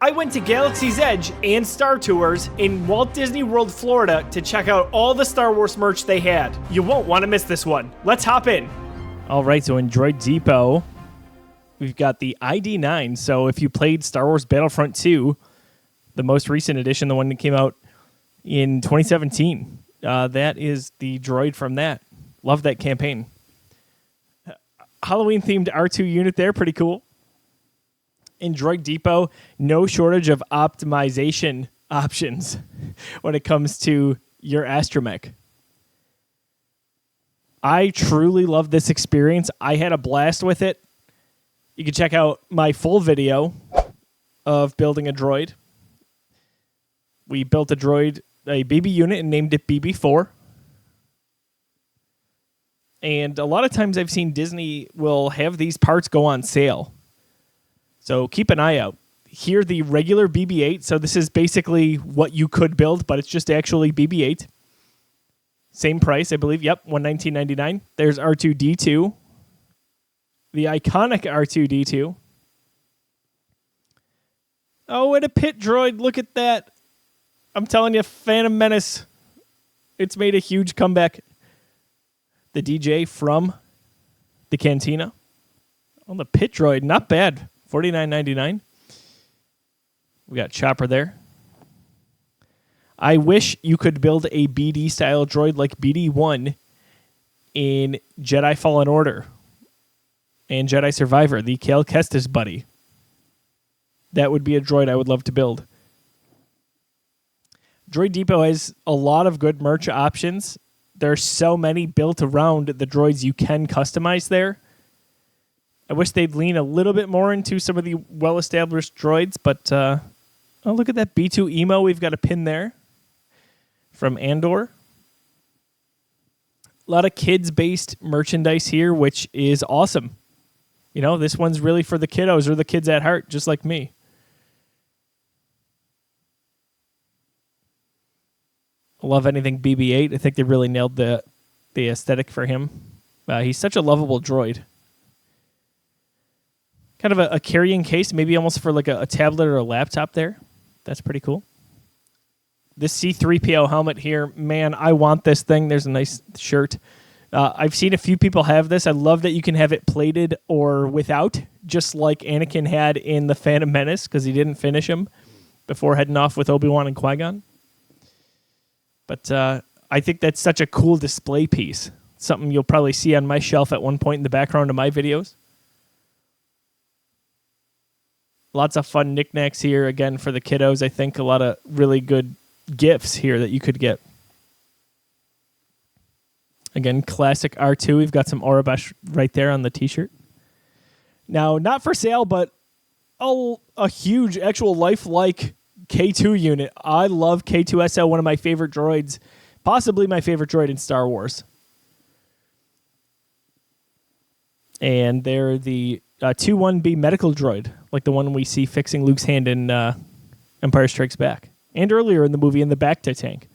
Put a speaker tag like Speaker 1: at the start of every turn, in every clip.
Speaker 1: I went to Galaxy's Edge and Star Tours in Walt Disney World, Florida to check out all the Star Wars merch they had. You won't want to miss this one. Let's hop in. All right, so in Droid Depot, we've got the ID9. So if you played Star Wars Battlefront 2, the most recent edition, the one that came out in 2017, that is the droid from that. Love that campaign. Halloween-themed R2 unit there, pretty cool. In Droid Depot, no shortage of optimization options when it comes to your astromech. I truly love this experience. I had a blast with it. You can check out my full video of building a droid. We built a droid, a BB unit, and named it BB4. And a lot of times I've seen Disney will have these parts go on sale. So keep an eye out. Here, the regular BB-8. So this is basically what you could build, but it's just actually BB-8. Same price, I believe. Yep, $119.99. There's R2-D2. The iconic R2-D2. Oh, and a pit droid. Look at that. I'm telling you, Phantom Menace. It's made a huge comeback. The DJ from the Cantina. On the pit droid, not bad. $49.99. We got Chopper there. I wish you could build a BD-style droid like BD-1 in Jedi Fallen Order and Jedi Survivor, the Cal Kestis buddy. That would be a droid I would love to build. Droid Depot has a lot of good merch options. There are so many built around the droids you can customize there. I wish they'd lean a little bit more into some of the well-established droids, but oh, look at that B2 Emo. We've got a pin there from Andor. A lot of kids-based merchandise here, which is awesome. You know, this one's really for the kiddos or the kids at heart, just like me. I love anything BB-8. I think they really nailed the aesthetic for him. He's such a lovable droid. Kind of a carrying case, maybe almost for like a tablet or a laptop there. That's pretty cool. This C-3PO helmet here, man, I want this thing. There's a nice shirt. I've seen a few people have this. I love that you can have it plated or without, just like Anakin had in The Phantom Menace, because he didn't finish him before heading off with Obi-Wan and Qui-Gon. But I think that's such a cool display piece. Something you'll probably see on my shelf at one point in the background of my videos. Lots of fun knickknacks here, again, for the kiddos. I think a lot of really good gifts here that you could get. Again, classic R2. We've got some Aurebesh right there on the t-shirt. Now, not for sale, but a huge actual lifelike K2 unit. I love K2SO, one of my favorite droids, possibly my favorite droid in Star Wars. And they're the 2-1B medical droid, like the one we see fixing Luke's hand in Empire Strikes Back. And earlier in the movie in the Bacta tank.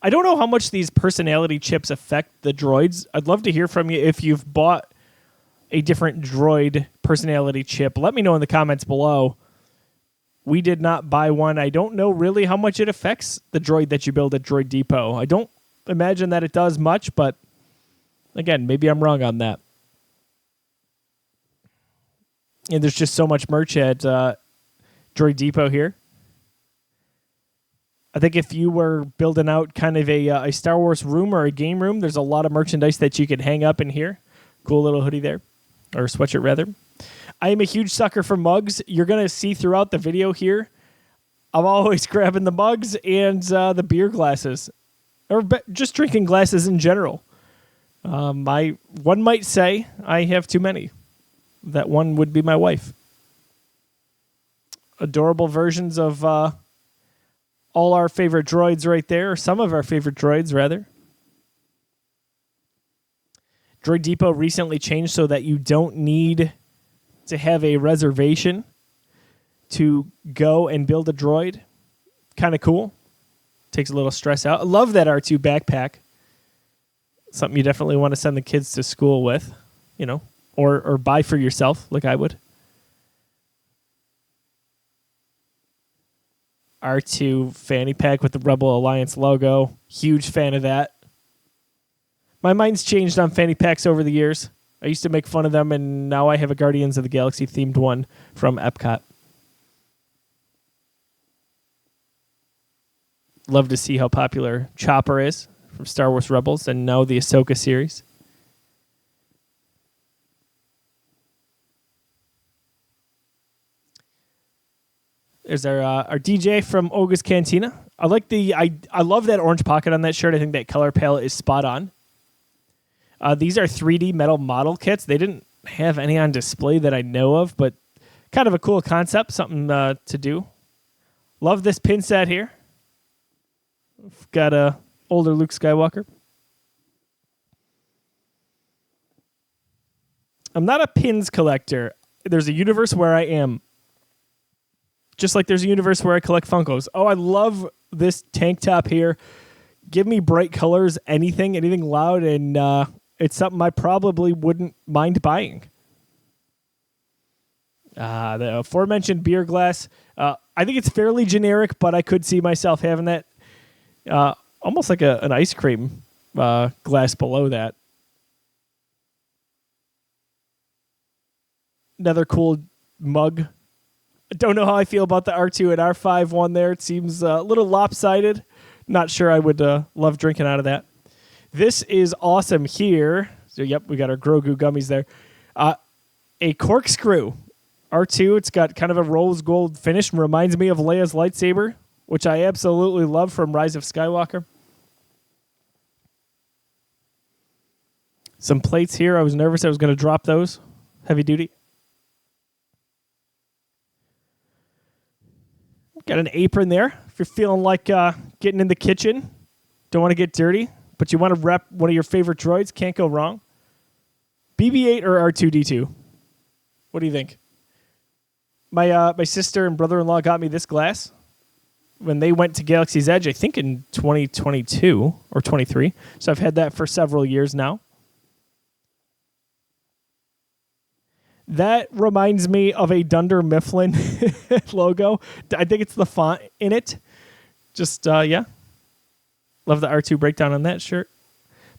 Speaker 1: I don't know how much these personality chips affect the droids. I'd love to hear from you if you've bought a different droid personality chip. Let me know in the comments below. We did not buy one. I don't know really how much it affects the droid that you build at Droid Depot. I don't imagine that it does much, but again, maybe I'm wrong on that. And there's just so much merch at Droid Depot here. I think if you were building out kind of a Star Wars room or a game room, there's a lot of merchandise that you could hang up in here. Cool little hoodie there, or sweatshirt rather. I am a huge sucker for mugs. You're going to see throughout the video here, I'm always grabbing the mugs and the beer glasses, or just drinking glasses in general. One might say I have too many. That one would be my wife. Adorable versions of all our favorite droids right there, or some of our favorite droids, rather. Droid Depot recently changed so that you don't need to have a reservation to go and build a droid. Kind of cool. Takes a little stress out. I love that R2 backpack. Something you definitely want to send the kids to school with, you know, or buy for yourself like I would. R2 fanny pack with the Rebel Alliance logo. Huge fan of that. My mind's changed on fanny packs over the years. I used to make fun of them, and now I have a Guardians of the Galaxy themed one from Epcot. Love to see how popular Chopper is from Star Wars Rebels, and now the Ahsoka series. There's our DJ from Oga's Cantina. I love that orange pocket on that shirt. I think that color palette is spot on. These are 3D metal model kits. They didn't have any on display that I know of, but kind of a cool concept, something to do. Love this pin set here. We've got a older Luke Skywalker. I'm not a pins collector. There's a universe where I am. Just like there's a universe where I collect Funkos. Oh, I love this tank top here. Give me bright colors, anything loud, and it's something I probably wouldn't mind buying. The aforementioned beer glass. I think it's fairly generic, but I could see myself having that. Almost like an ice cream glass below that. Another cool mug. I don't know how I feel about the R2 and R5 one there. It seems a little lopsided. Not sure I would love drinking out of that. This is awesome here. So, yep, we got our Grogu gummies there. A corkscrew. R2, it's got kind of a rose gold finish. Reminds me of Leia's lightsaber, which I absolutely love from Rise of Skywalker. Some plates here. I was nervous I was going to drop those. Heavy duty. Got an apron there. If you're feeling like getting in the kitchen, don't want to get dirty, but you want to rep one of your favorite droids, can't go wrong. BB-8 or R2-D2? What do you think? My sister and brother-in-law got me this glass when they went to Galaxy's Edge, I think in 2022 or 23. So I've had that for several years now. That reminds me of a Dunder Mifflin logo. I think it's the font in it. Just, yeah. Love the R2 breakdown on that shirt.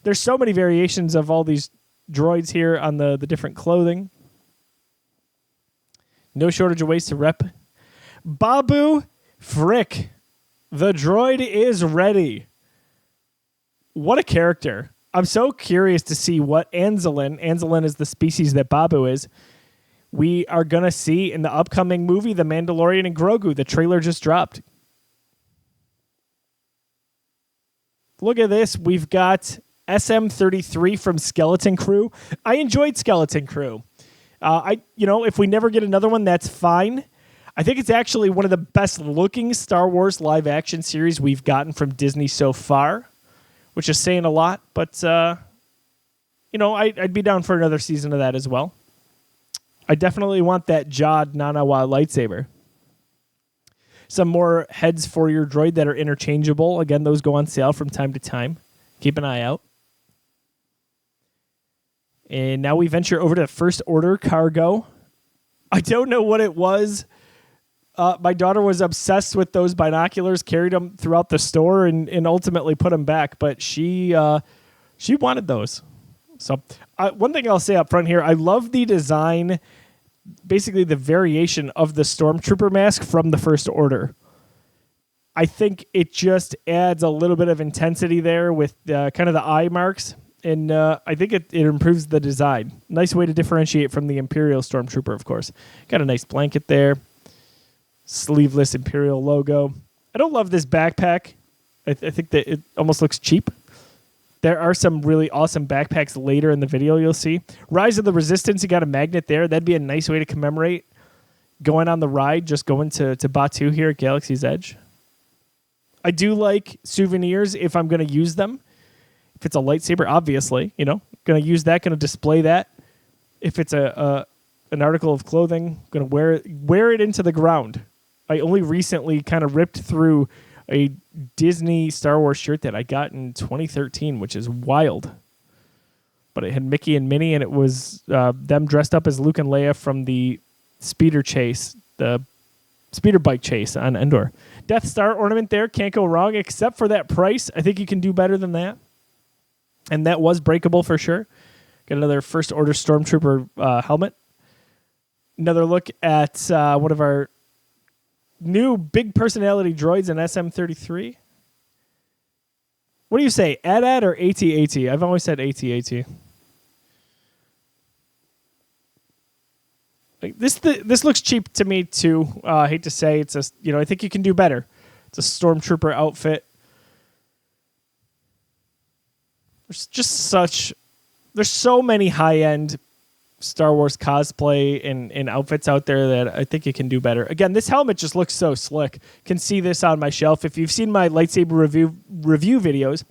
Speaker 1: There's so many variations of all these droids here on the different clothing. No shortage of ways to rep. Batuu Frick. The droid is ready. What a character. I'm so curious to see what Anzelin is the species that Batuu is, we are going to see in the upcoming movie, The Mandalorian and Grogu. The trailer just dropped. Look at this. We've got SM-33 from Skeleton Crew. I enjoyed Skeleton Crew. If we never get another one, that's fine. I think it's actually one of the best looking Star Wars live action series we've gotten from Disney so far, which is saying a lot, but I'd be down for another season of that as well. I definitely want that Jod Nanawa lightsaber. Some more heads for your droid that are interchangeable. Again, those go on sale from time to time. Keep an eye out. And now we venture over to First Order Cargo. I don't know what it was. My daughter was obsessed with those binoculars, carried them throughout the store, and ultimately put them back. But she wanted those. So one thing I'll say up front here, I love the design, basically the variation of the Stormtrooper mask from the First Order. I think it just adds a little bit of intensity there with kind of the eye marks, and I think it improves the design. Nice way to differentiate from the Imperial Stormtrooper, of course. Got a nice blanket there. Sleeveless Imperial logo. I don't love this backpack. I think that it almost looks cheap. There are some really awesome backpacks later in the video you'll see. Rise of the Resistance, you got a magnet there. That'd be a nice way to commemorate going on the ride, just going to Batuu here at Galaxy's Edge. I do like souvenirs if I'm going to use them. If it's a lightsaber, obviously, going to use that, going to display that. If it's an article of clothing, going to wear it into the ground. I only recently kind of ripped through a Disney Star Wars shirt that I got in 2013, which is wild. But it had Mickey and Minnie, and it was them dressed up as Luke and Leia from the speeder chase, the speeder bike chase on Endor. Death Star ornament there. Can't go wrong, except for that price. I think you can do better than that. And that was breakable for sure. Got another First Order Stormtrooper helmet. Another look at one of our new big personality droids in SM-33. What do you say, AT-AT or AT-AT? I've always said AT-AT. Like this looks cheap to me too. I hate to say it's I think you can do better. It's a Stormtrooper outfit. There's so many high-end Star Wars cosplay and outfits out there that I think it can do better. Again, this helmet just looks so slick. Can see this on my shelf. If you've seen my lightsaber review videos,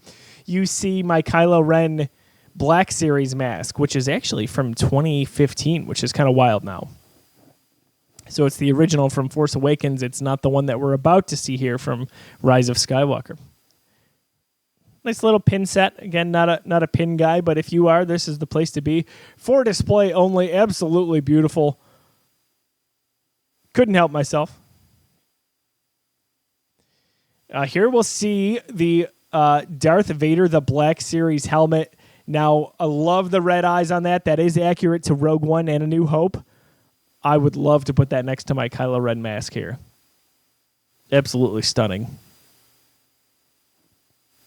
Speaker 1: you see my Kylo Ren Black Series mask, which is actually from 2015, which is kind of wild now. So it's the original from Force Awakens. It's not the one that we're about to see here from Rise of Skywalker. Nice little pin set. Again, not a pin guy, but if you are, this is the place to be. For display only, absolutely beautiful. Couldn't help myself. Here we'll see the Darth Vader, the Black Series helmet. Now, I love the red eyes on that. That is accurate to Rogue One and A New Hope. I would love to put that next to my Kylo Ren mask here. Absolutely stunning.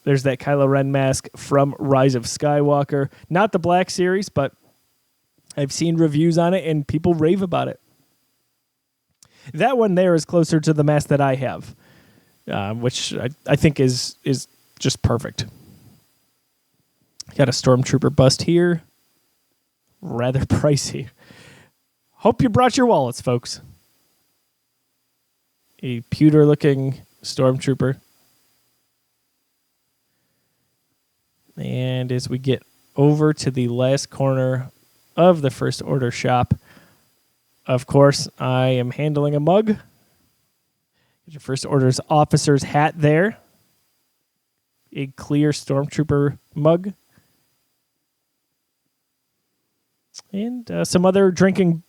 Speaker 1: There's that Kylo Ren mask from Rise of Skywalker. Not the Black Series, but I've seen reviews on it, and people rave about it. That one there is closer to the mask that I have, which I think is just perfect. Got a Stormtrooper bust here. Rather pricey. Hope you brought your wallets, folks. A pewter-looking Stormtrooper. And as we get over to the last corner of the First Order shop, of course, I am handling a mug. Get your First Order's officer's hat there. A clear Stormtrooper mug. And some other drinking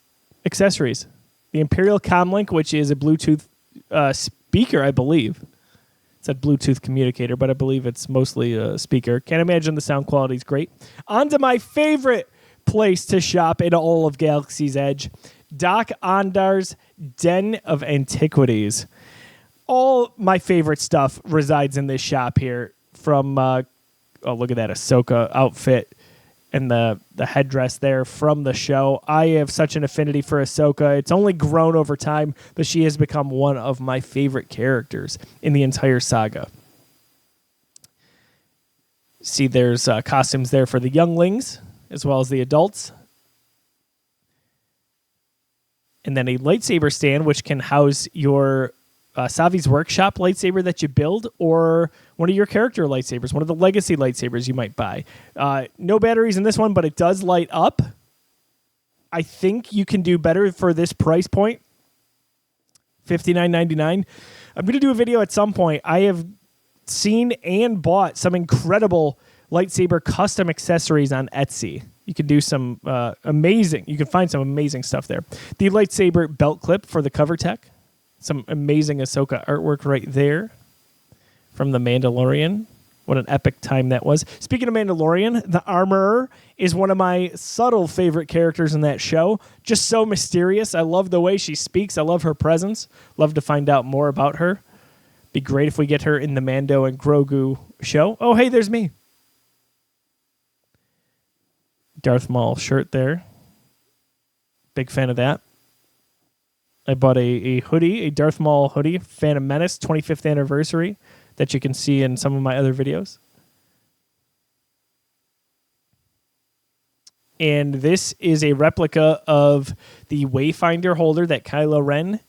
Speaker 1: accessories. The Imperial Comlink, which is a Bluetooth speaker, I believe. It said Bluetooth communicator, but I believe it's mostly a speaker. Can't imagine the sound quality is great. On to my favorite place to shop in all of Galaxy's Edge. Dok-Ondar's Den of Antiquities. All my favorite stuff resides in this shop here. From, look at that Ahsoka outfit and the headdress there from the show. I have such an affinity for Ahsoka. It's only grown over time, but she has become one of my favorite characters in the entire saga. See, there's costumes there for the younglings as well as the adults. And then a lightsaber stand, which can house your Savi's Workshop lightsaber that you build, or one of your character lightsabers, one of the legacy lightsabers you might buy. No batteries in this one, but it does light up. I think you can do better for this price point, $59.99. I'm going to do a video at some point. I have seen and bought some incredible lightsaber custom accessories on Etsy. You can do some you can find some amazing stuff there. The lightsaber belt clip for the cover tech. Some amazing Ahsoka artwork right there from The Mandalorian. What an epic time that was. Speaking of Mandalorian, the Armorer is one of my subtle favorite characters in that show. Just so mysterious. I love the way she speaks. I love her presence. Love to find out more about her. Be great if we get her in the Mando and Grogu show. Oh, hey, there's me. Darth Maul shirt there. Big fan of that. I bought a hoodie, a Darth Maul hoodie, Phantom Menace 25th anniversary, that you can see in some of my other videos. And this is a replica of the Wayfinder holder that Kylo Ren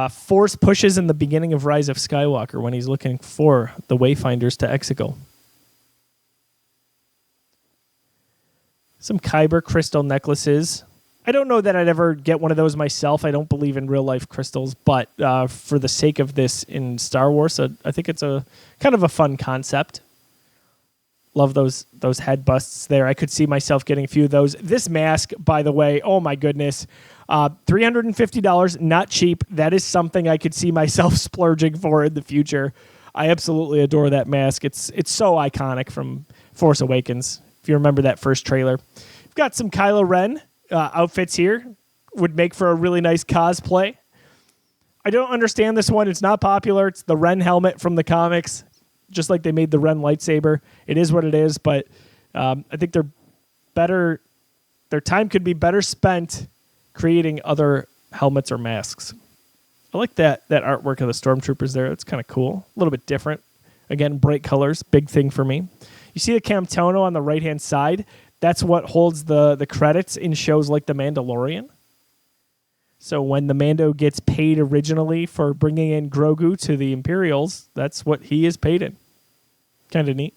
Speaker 1: force pushes in the beginning of Rise of Skywalker when he's looking for the Wayfinders to Exegol. Some Kyber crystal necklaces. I don't know that I'd ever get one of those myself. I don't believe in real-life crystals, but for the sake of this in Star Wars, I think it's a kind of a fun concept. Love those head busts there. I could see myself getting a few of those. This mask, by the way, oh my goodness, $350, not cheap. That is something I could see myself splurging for in the future. I absolutely adore that mask. It's so iconic from Force Awakens. If you remember that first trailer, we've got some Kylo Ren outfits here. Would make for a really nice cosplay. I don't understand this one. It's not popular. It's the Ren helmet from the comics. Just like they made the Ren lightsaber. It is what it is, but I think they're better. Their time could be better spent creating other helmets or masks. I like that artwork of the stormtroopers there. It's kind of cool. A little bit different. Again, bright colors, big thing for me. You see the Camtono on the right-hand side? That's what holds the credits in shows like The Mandalorian. So when the Mando gets paid originally for bringing in Grogu to the Imperials, that's what he is paid in. Kind of neat.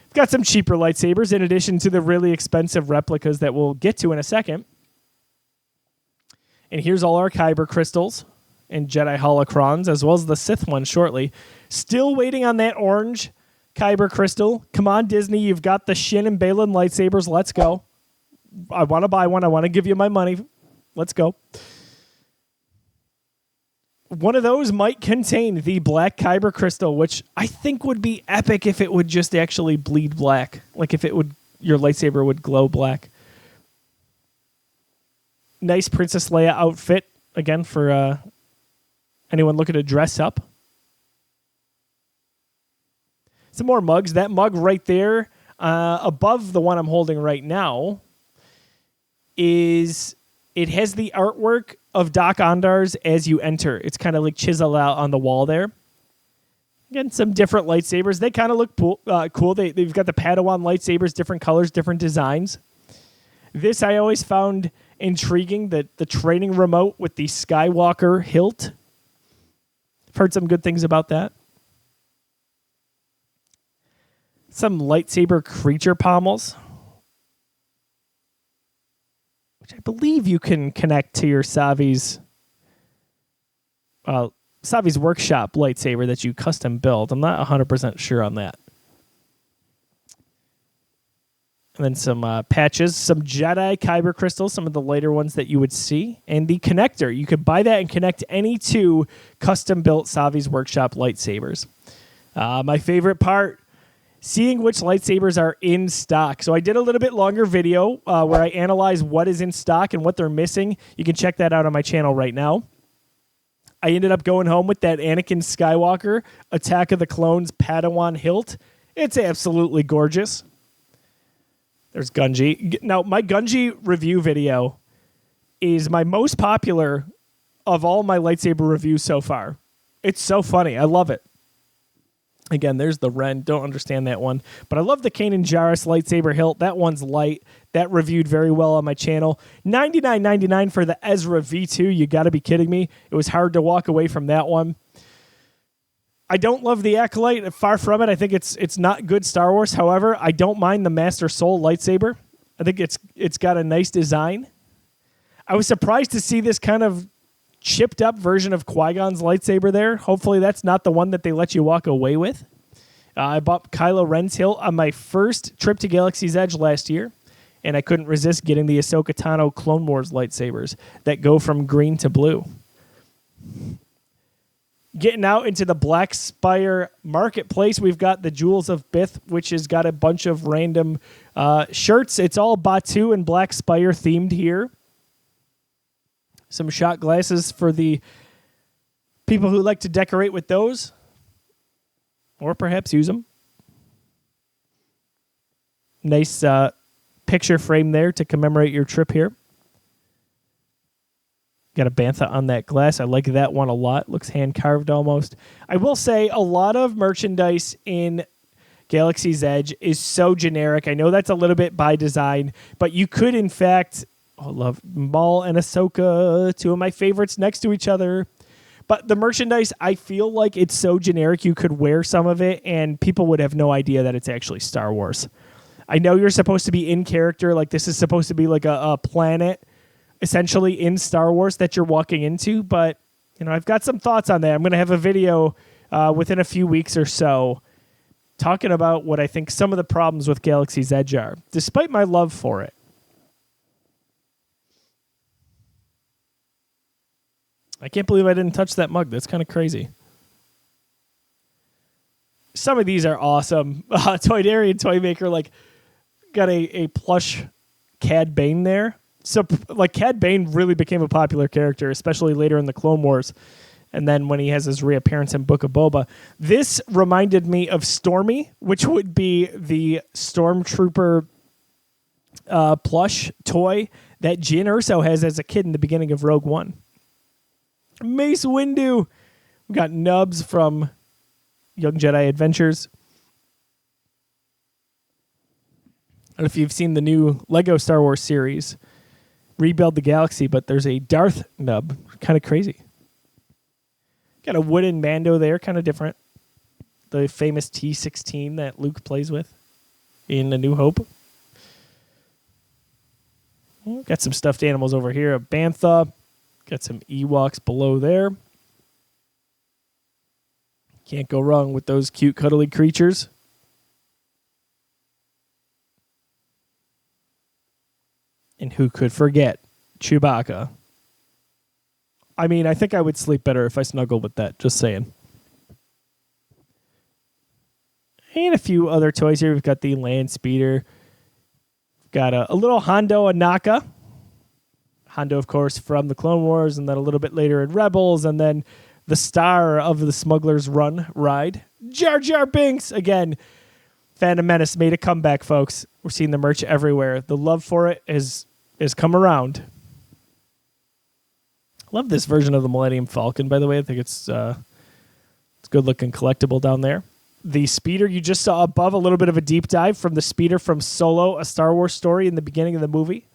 Speaker 1: We've got some cheaper lightsabers in addition to the really expensive replicas that we'll get to in a second. And here's all our Kyber crystals and Jedi holocrons, as well as the Sith one shortly. Still waiting on that orange Kyber crystal. Come on, Disney. You've got the Shin and Balin lightsabers. Let's go. I want to buy one. I want to give you my money. Let's go. One of those might contain the black Kyber crystal, which I think would be epic if it would just actually bleed black. Like if your lightsaber would glow black. Nice Princess Leia outfit, again, for anyone looking to dress up. Some more mugs. That mug right there, above the one I'm holding right now, it has the artwork of Dok-Ondar's as you enter. It's kind of like chiseled out on the wall there. Again, some different lightsabers. They kind of look cool. They've got the Padawan lightsabers, different colors, different designs. This I always found intriguing, the training remote with the Skywalker hilt. I've heard some good things about that. Some lightsaber creature pommels, which I believe you can connect to your Savi's Workshop lightsaber that you custom build. I'm not 100% sure on that. And then some patches, some Jedi Kyber crystals, some of the later ones that you would see, and the connector. You could buy that and connect any two custom-built Savi's Workshop lightsabers. My favorite part, seeing which lightsabers are in stock. So I did a little bit longer video where I analyze what is in stock and what they're missing. You can check that out on my channel right now. I ended up going home with that Anakin Skywalker Attack of the Clones Padawan hilt. It's absolutely gorgeous. There's Gunji. Now, my Gunji review video is my most popular of all my lightsaber reviews so far. It's so funny. I love it. Again, there's the Ren. Don't understand that one. But I love the Kanan Jarrus lightsaber hilt. That one's light. That reviewed very well on my channel. $99.99 for the Ezra V2. You got to be kidding me. It was hard to walk away from that one. I don't love the Acolyte. Far from it. I think it's not good Star Wars. However, I don't mind the Master Soul lightsaber. I think it's got a nice design. I was surprised to see this kind of chipped up version of Qui-Gon's lightsaber there. Hopefully that's not the one that they let you walk away with. I bought Kylo Ren's hilt on my first trip to Galaxy's Edge last year, and I couldn't resist getting the Ahsoka Tano Clone Wars lightsabers that go from green to blue. Getting out into the Black Spire marketplace, we've got the Jewels of Bith, which has got a bunch of random shirts. It's all Batuu and Black Spire themed here. Some shot glasses for the people who like to decorate with those, or perhaps use them. Nice picture frame there to commemorate your trip here. Got a bantha on that glass. I like that one a lot. Looks hand-carved almost. I will say a lot of merchandise in Galaxy's Edge is so generic. I know that's a little bit by design, but you could, in fact... I love Maul and Ahsoka, two of my favorites next to each other. But the merchandise, I feel like it's so generic you could wear some of it and people would have no idea that it's actually Star Wars. I know you're supposed to be in character, like this is supposed to be like a planet essentially in Star Wars that you're walking into, but I've got some thoughts on that. I'm going to have a video within a few weeks or so talking about what I think some of the problems with Galaxy's Edge are, despite my love for it. I can't believe I didn't touch that mug. That's kind of crazy. Some of these are awesome. Toydarian Toymaker, like, got a plush Cad Bane there. So, like, Cad Bane really became a popular character, especially later in the Clone Wars. And then when he has his reappearance in Book of Boba. This reminded me of Stormy, which would be the Stormtrooper plush toy that Jyn Erso has as a kid in the beginning of Rogue One. Mace Windu. We got Nubs from Young Jedi Adventures. I don't know if you've seen the new Lego Star Wars series, Rebuild the Galaxy, but there's a Darth Nub. Kind of crazy. Got a wooden Mando there, kind of different. The famous T-16 that Luke plays with in A New Hope. Got some stuffed animals over here. A Bantha. Got some Ewoks below there. Can't go wrong with those cute, cuddly creatures. And who could forget Chewbacca? I mean, I think I would sleep better if I snuggled with that. Just saying. And a few other toys here. We've got the Land Speeder. We've got a little Hondo Anaka. Hondo, of course, from the Clone Wars, and then a little bit later in Rebels, and then the star of the Smuggler's Run ride, Jar Jar Binks. Again, Phantom Menace made a comeback, folks. We're seeing the merch everywhere. The love for it has come around. Love this version of the Millennium Falcon, by the way. I think it's a good-looking collectible down there. The speeder you just saw above, a little bit of a deep dive from the speeder from Solo, a Star Wars story in the beginning of the movie.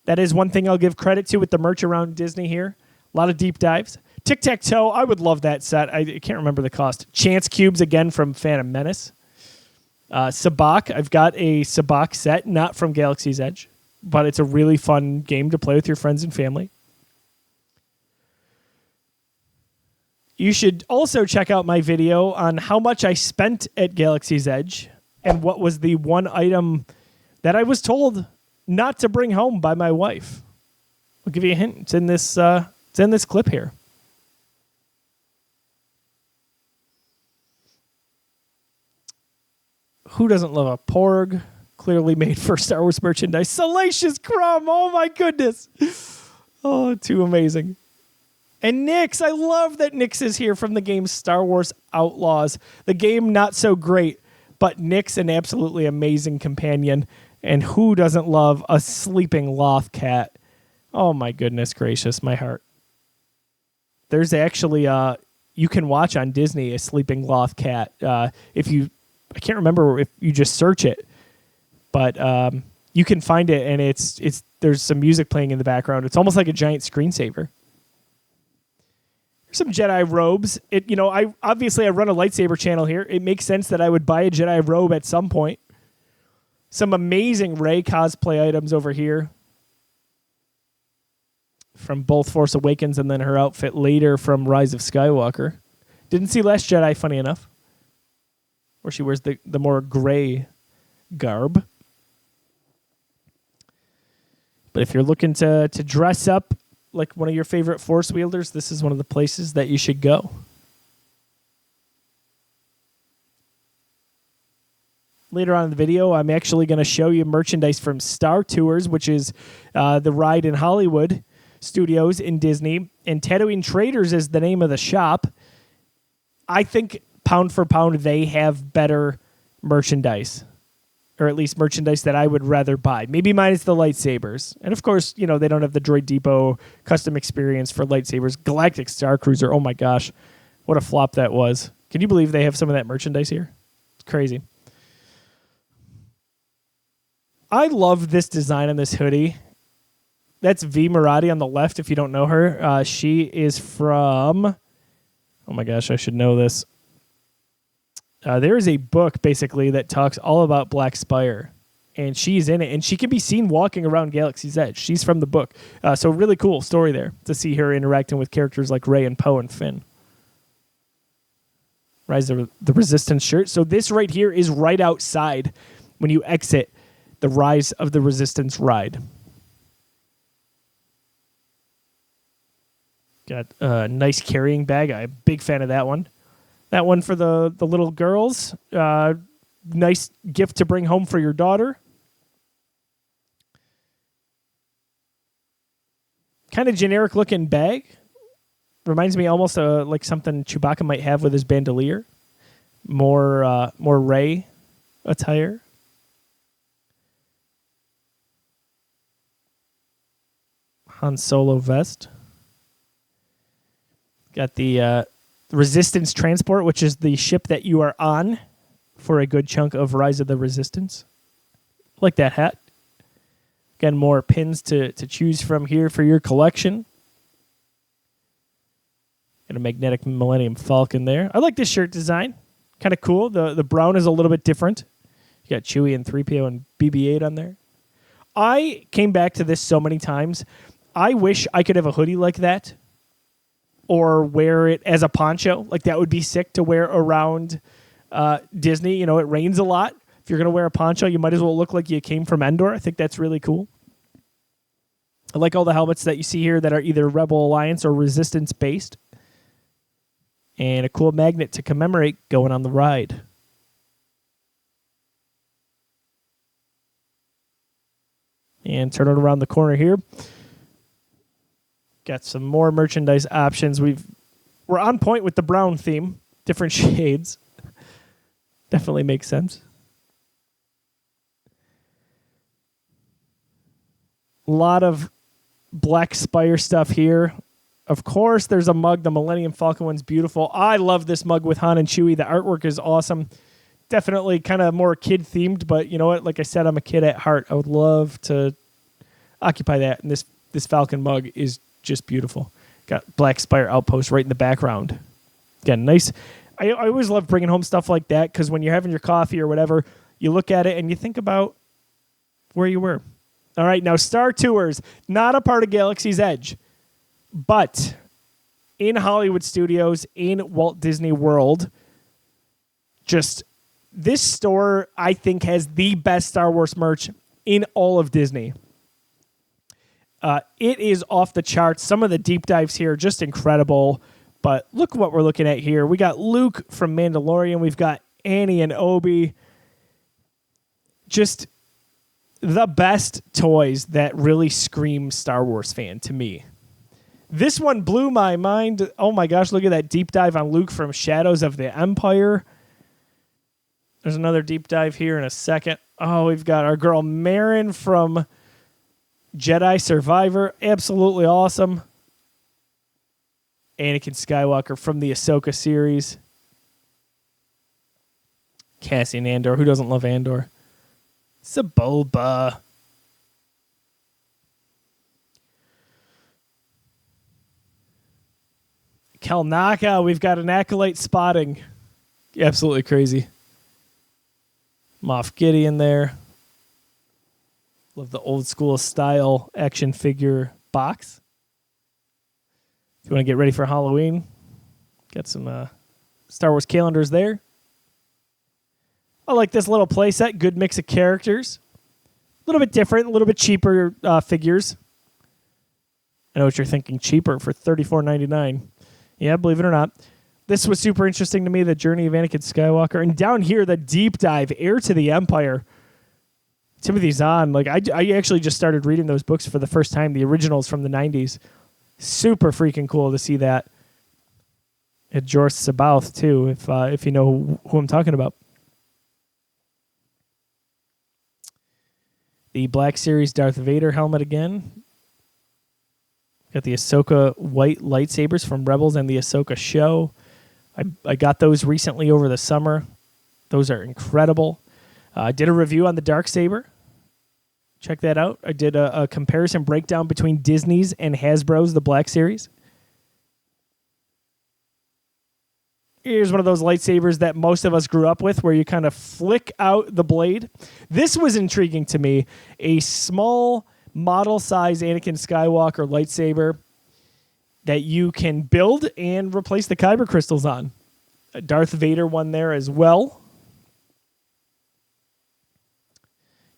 Speaker 1: That is one thing I'll give credit to with the merch around Disney here. A lot of deep dives. Tic-Tac-Toe, I would love that set. I can't remember the cost. Chance Cubes, again, from Phantom Menace. Sabacc, I've got a Sabacc set, not from Galaxy's Edge, but it's a really fun game to play with your friends and family. You should also check out my video on how much I spent at Galaxy's Edge and what was the one item that I was told not to bring home by my wife. I'll give you a hint. It's in this clip here. Who doesn't love a Porg? Clearly made for Star Wars merchandise. Salacious Crumb. Oh my goodness. Oh, too amazing. And Nyx. I love that Nyx is here from the game Star Wars Outlaws. The game not so great, but Nyx an absolutely amazing companion. And who doesn't love a sleeping Loth cat? Oh my goodness gracious, my heart. There's actually you can watch on Disney a sleeping Loth cat. I can't remember if you just search it, but you can find it, and it's there's some music playing in the background. It's almost like a giant screensaver. There's some Jedi robes. I run a lightsaber channel here. It makes sense that I would buy a Jedi robe at some point. Some amazing Rey cosplay items over here from both Force Awakens and then her outfit later from Rise of Skywalker. Didn't see Last Jedi, funny enough, where she wears the more gray garb. But if you're looking to dress up like one of your favorite Force wielders, this is one of the places that you should go. Later on in the video, I'm actually going to show you merchandise from Star Tours, which is the ride in Hollywood Studios in Disney. And Tatooine Traders is the name of the shop. I think pound for pound, they have better merchandise. Or at least merchandise that I would rather buy. Maybe mine is the lightsabers. And of course, they don't have the Droid Depot custom experience for lightsabers. Galactic Star Cruiser, oh my gosh. What a flop that was. Can you believe they have some of that merchandise here? It's crazy. I love this design on this hoodie. That's V. Murati on the left, if you don't know her. She is from... Oh my gosh, I should know this. There is a book, basically, that talks all about Black Spire. And she's in it, and she can be seen walking around Galaxy's Edge. She's from the book. So really cool story there to see her interacting with characters like Rey and Poe and Finn. Rise of the Resistance shirt. So this right here is right outside when you exit the Rise of the Resistance ride. Got a nice carrying bag. I'm a big fan of that one. That one for the little girls. Nice gift to bring home for your daughter. Kind of generic looking bag. Reminds me almost like something Chewbacca might have with his bandolier. More Rey attire. Han Solo vest. Got the Resistance transport, which is the ship that you are on for a good chunk of Rise of the Resistance. Like that hat. Again, more pins to choose from here for your collection. Got a magnetic Millennium Falcon there. I like this shirt design. Kind of cool. The brown is a little bit different. You got Chewie and 3PO and BB-8 on there. I came back to this so many times. I wish I could have a hoodie like that or wear it as a poncho. Like that would be sick to wear around Disney. You know, it rains a lot. If you're going to wear a poncho, you might as well look like you came from Endor. I think that's really cool. I like all the helmets that you see here that are either Rebel Alliance or Resistance based. And a cool magnet to commemorate going on the ride. And turn it around the corner here. Got some more merchandise options. We're on point with the brown theme. Different shades. Definitely makes sense. A lot of black Spire stuff here. Of course, there's a mug. The Millennium Falcon one's beautiful. I love this mug with Han and Chewie. The artwork is awesome. Definitely kind of more kid-themed, but you know what? Like I said, I'm a kid at heart. I would love to occupy that, and this Falcon mug is just beautiful. Got Black Spire Outpost right in the background. Again, nice. I always love bringing home stuff like that because when you're having your coffee or whatever, you look at it and you think about where you were. All right, now Star Tours, not a part of Galaxy's Edge, but in Hollywood Studios, in Walt Disney World, just this store, I think, has the best Star Wars merch in all of Disney. It is off the charts. Some of the deep dives here are just incredible, but look what we're looking at here. We got Luke from Mandalorian. We've got Annie and Obi. Just the best toys that really scream Star Wars fan to me. This one blew my mind. Oh my gosh, look at that deep dive on Luke from Shadows of the Empire. There's another deep dive here in a second. Oh, we've got our girl Marin from Jedi Survivor. Absolutely awesome. Anakin Skywalker from the Ahsoka series. Cassian Andor. Who doesn't love Andor? Sebulba. Kelnaka, we've got an Acolyte spotting. Absolutely crazy. Moff Gideon there. Love the old school style action figure box. If you want to get ready for Halloween, got some Star Wars calendars there. I like this little playset. Good mix of characters. A little bit different, a little bit cheaper figures. I know what you're thinking. Cheaper for $34.99. Yeah, believe it or not. This was super interesting to me, the journey of Anakin Skywalker. And down here, the deep dive, Heir to the Empire. Timothy Zahn. Like, I actually just started reading those books for the first time, the originals from the 90s. Super freaking cool to see that. At Jorth Sabaoth, too, if you know who I'm talking about. The Black Series Darth Vader helmet again. Got the Ahsoka white lightsabers from Rebels and the Ahsoka show. I got those recently over the summer. Those are incredible. I did a review on the Darksaber. Check that out. I did a comparison breakdown between Disney's and Hasbro's The Black Series. Here's one of those lightsabers that most of us grew up with where you kind of flick out the blade. This was intriguing to me. A small model-size Anakin Skywalker lightsaber that you can build and replace the kyber crystals on. A Darth Vader one there as well.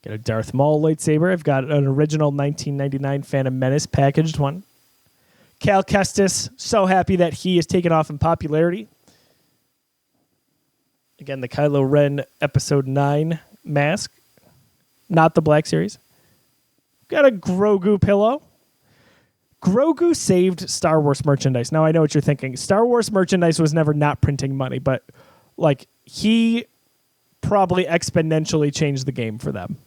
Speaker 1: Got a Darth Maul lightsaber. I've got an original 1999 Phantom Menace packaged one. Cal Kestis, so happy that he is taken off in popularity. Again, the Kylo Ren Episode 9 mask. Not the Black Series. Got a Grogu pillow. Grogu saved Star Wars merchandise. Now, I know what you're thinking. Star Wars merchandise was never not printing money, but like he probably exponentially changed the game for them.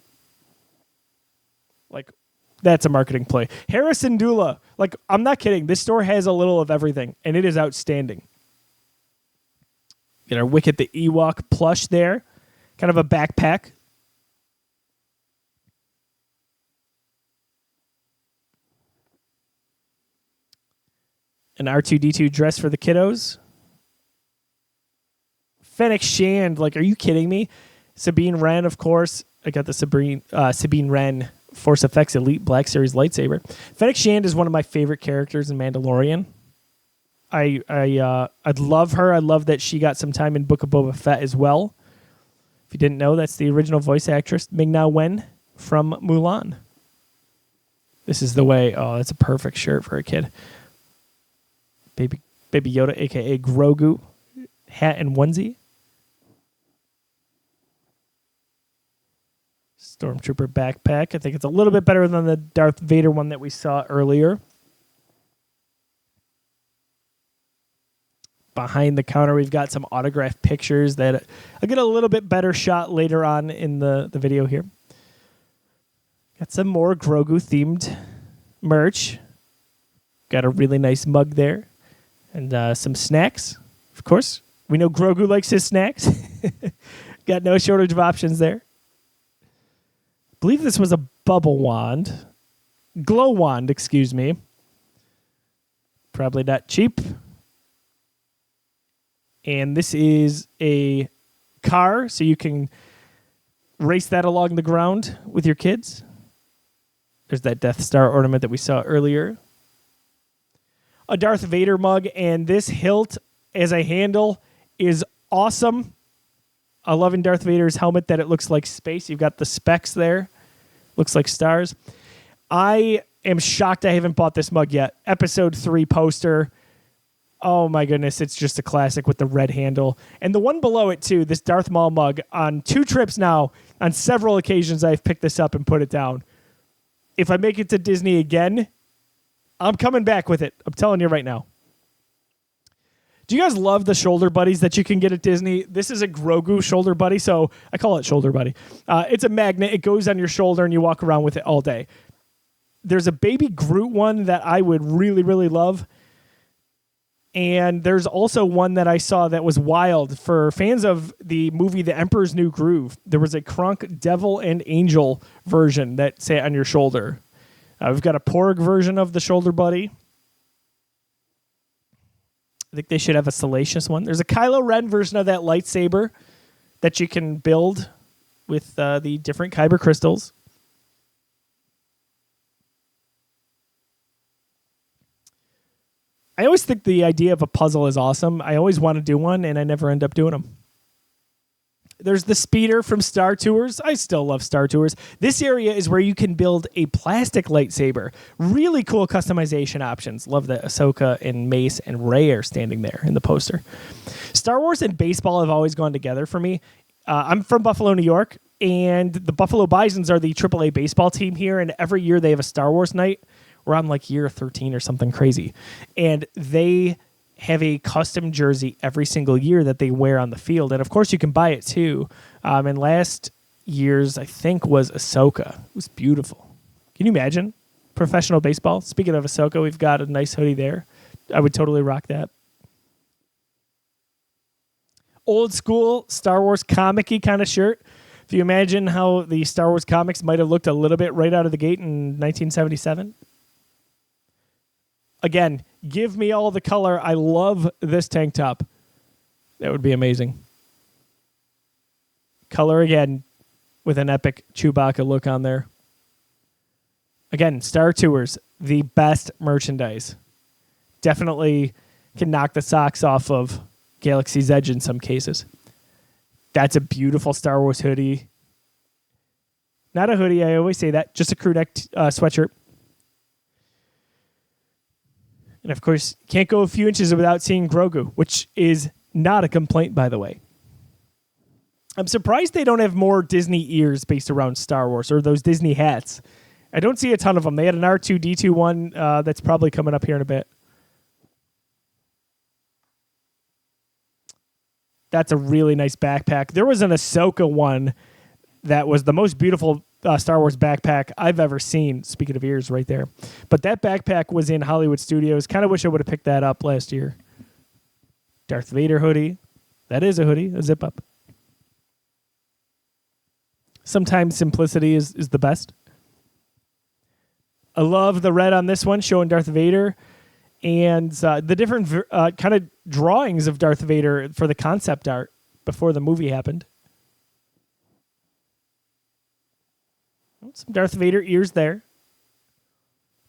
Speaker 1: Like, that's a marketing play. Harrison Dula. Like, I'm not kidding. This store has a little of everything, and it is outstanding. Get our Wicket the Ewok plush there. Kind of a backpack. An R2-D2 dress for the kiddos. Fennec Shand. Like, are you kidding me? Sabine Wren, of course. I got the Sabine Wren Force Effects Elite Black Series lightsaber. Fennec Shand is one of my favorite characters in Mandalorian. I love her. I love that she got some time in Book of Boba Fett as well. If you didn't know, that's the original voice actress, Ming-Na Wen from Mulan. This is the way. Oh, that's a perfect shirt for a kid. Baby Yoda, a.k.a. Grogu, hat and onesie. Stormtrooper backpack. I think it's a little bit better than the Darth Vader one that we saw earlier. Behind the counter, we've got some autographed pictures that I'll get a little bit better shot later on in the video here. Got some more Grogu-themed merch. Got a really nice mug there. And some snacks, of course. We know Grogu likes his snacks. Got no shortage of options there. I believe this was a bubble wand. Glow wand, excuse me. Probably not cheap. And this is a car, so you can race that along the ground with your kids. There's that Death Star ornament that we saw earlier. A Darth Vader mug, and this hilt as a handle is awesome. I love in Darth Vader's helmet that it looks like space. You've got the specks there. Looks like stars. I am shocked I haven't bought this mug yet. Episode 3 poster. Oh my goodness, it's just a classic with the red handle. And the one below it too, this Darth Maul mug, on 2 trips now, on several occasions I've picked this up and put it down. If I make it to Disney again, I'm coming back with it. I'm telling you right now. Do you guys love the shoulder buddies that you can get at Disney? This is a Grogu shoulder buddy, so I call it shoulder buddy. It's a magnet. It goes on your shoulder, and you walk around with it all day. There's a baby Groot one that I would really, really love. And there's also one that I saw that was wild for fans of the movie The Emperor's New Groove. There was a Kronk Devil and Angel version that sat on your shoulder. We've got a Porg version of the shoulder buddy. I think they should have a Salacious one. There's a Kylo Ren version of that lightsaber that you can build with the different Kyber crystals. I always think the idea of a puzzle is awesome. I always want to do one, and I never end up doing them. There's the speeder from Star Tours. I still love Star Tours. This area is where you can build a plastic lightsaber. Really cool customization options. Love that Ahsoka and Mace and Rey are standing there in the poster. Star Wars and baseball have always gone together for me. I'm from Buffalo, New York, and the Buffalo Bisons are the AAA baseball team here, and every year they have a Star Wars night. We're on like year 13 or something crazy. And they have a custom jersey every single year that they wear on the field. And, of course, you can buy it, too. And last year's, I think, was Ahsoka. It was beautiful. Can you imagine? Professional baseball. Speaking of Ahsoka, we've got a nice hoodie there. I would totally rock that. Old school Star Wars comic-y kind of shirt. If you imagine how the Star Wars comics might have looked a little bit right out of the gate in 1977. Again, give me all the color. I love this tank top. That would be amazing. Color again with an epic Chewbacca look on there. Again, Star Tours, the best merchandise. Definitely can knock the socks off of Galaxy's Edge in some cases. That's a beautiful Star Wars hoodie. Not a hoodie, I always say that. Just a crew neck sweatshirt. And of course, can't go a few inches without seeing Grogu, which is not a complaint, by the way. I'm surprised they don't have more Disney ears based around Star Wars, or those Disney hats. I don't see a ton of them. They had an R2-D2 one that's probably coming up here in a bit. That's a really nice backpack. There was an Ahsoka one that was the most beautiful Star Wars backpack I've ever seen. Speaking of ears right there. But that backpack was in Hollywood Studios. Kind of wish I would have picked that up last year. Darth Vader hoodie. That is a hoodie, a zip up. Sometimes simplicity is the best. I love the red on this one, showing Darth Vader. And the different kind of drawings of Darth Vader for the concept art before the movie happened. Some Darth Vader ears there.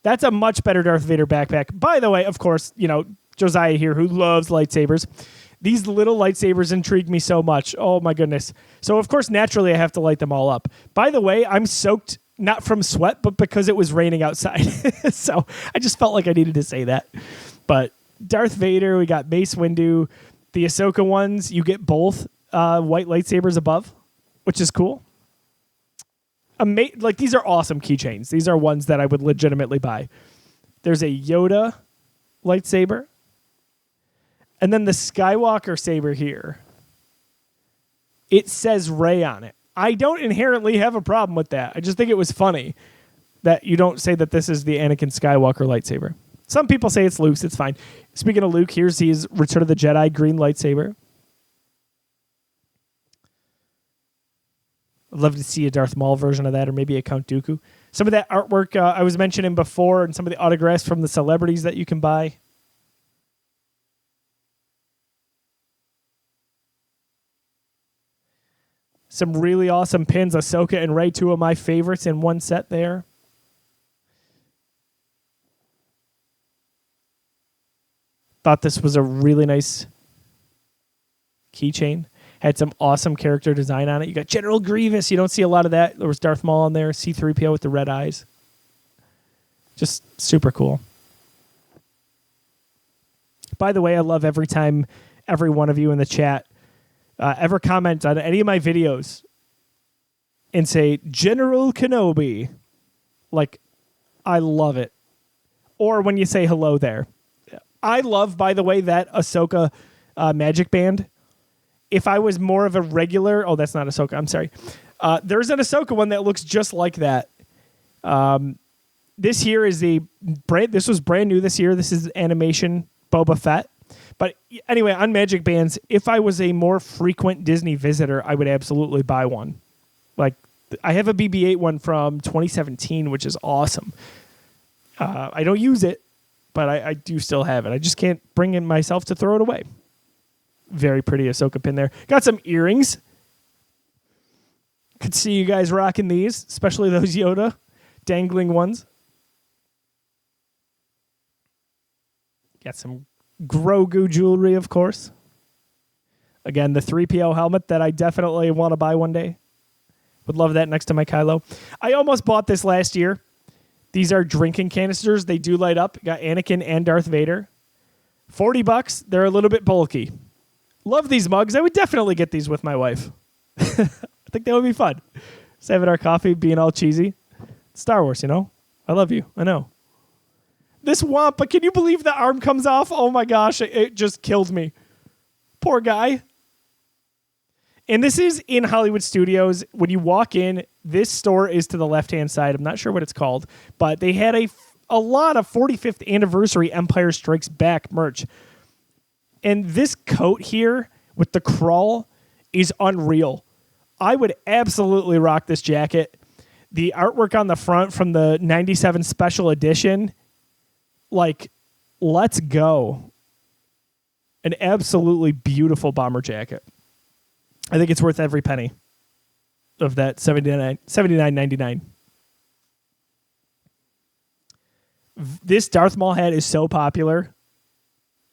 Speaker 1: That's a much better Darth Vader backpack. By the way, of course, Josiah here, who loves lightsabers. These little lightsabers intrigue me so much. Oh, my goodness. So, of course, naturally, I have to light them all up. By the way, I'm soaked, not from sweat, but because it was raining outside. So I just felt like I needed to say that. But Darth Vader, we got Mace Windu. The Ahsoka ones, you get both white lightsabers above, which is cool. These are awesome keychains. These are ones that I would legitimately buy. There's a Yoda lightsaber. And then the Skywalker saber here. It says Rey on it. I don't inherently have a problem with that. I just think it was funny that you don't say that this is the Anakin Skywalker lightsaber. Some people say it's Luke's. It's fine. Speaking of Luke, here's his Return of the Jedi green lightsaber. I'd love to see a Darth Maul version of that, or maybe a Count Dooku. Some of that artwork I was mentioning before, and some of the autographs from the celebrities that you can buy. Some really awesome pins. Ahsoka and Rey, two of my favorites in one set there. Thought this was a really nice keychain. Had some awesome character design on it. You got General Grievous. You don't see a lot of that. There was Darth Maul on there. C-3PO with the red eyes. Just super cool. By the way, I love every time every one of you in the chat ever comment on any of my videos and say, General Kenobi. Like, I love it. Or when you say hello there. I love, by the way, that Ahsoka magic band. If I was more of a regular... Oh, that's not Ahsoka. I'm sorry. There's an Ahsoka one that looks just like that. This here is this was brand new this year. This is animation Boba Fett. But anyway, on magic bands, if I was a more frequent Disney visitor, I would absolutely buy one. Like, I have a BB-8 one from 2017, which is awesome. I don't use it, but I do still have it. I just can't bring in myself to throw it away. Very pretty Ahsoka pin there. Got some earrings. Could see you guys rocking these, especially those Yoda dangling ones. Got some Grogu jewelry, of course. Again, the 3PO helmet that I definitely want to buy one day. Would love that next to my Kylo. I almost bought this last year. These are drinking canisters. They do light up. Got Anakin and Darth Vader. $40. They're a little bit bulky. Love these mugs. I would definitely get these with my wife. I think that would be fun. Just having our coffee, being all cheesy. Star Wars, I love you. I know. This Wampa, can you believe the arm comes off? Oh my gosh, it just killed me. Poor guy. And this is in Hollywood Studios. When you walk in, this store is to the left-hand side. I'm not sure what it's called, but they had a lot of 45th anniversary Empire Strikes Back merch. And this coat here with the crawl is unreal. I would absolutely rock this jacket. The artwork on the front from the 97 special edition, like, let's go. An absolutely beautiful bomber jacket. I think it's worth every penny of that $79.99. This Darth Maul hat is so popular.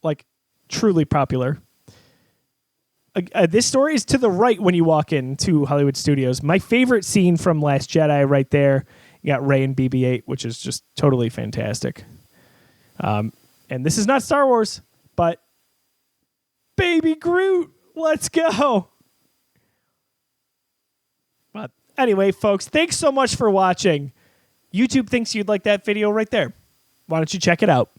Speaker 1: Like, truly popular. This story is to the right when you walk into Hollywood Studios. My favorite scene from Last Jedi right there. You got Rey and BB-8, which is just totally fantastic. And this is not Star Wars, but Baby Groot, let's go. But anyway, folks, thanks so much for watching. YouTube thinks you'd like that video right there. Why don't you check it out?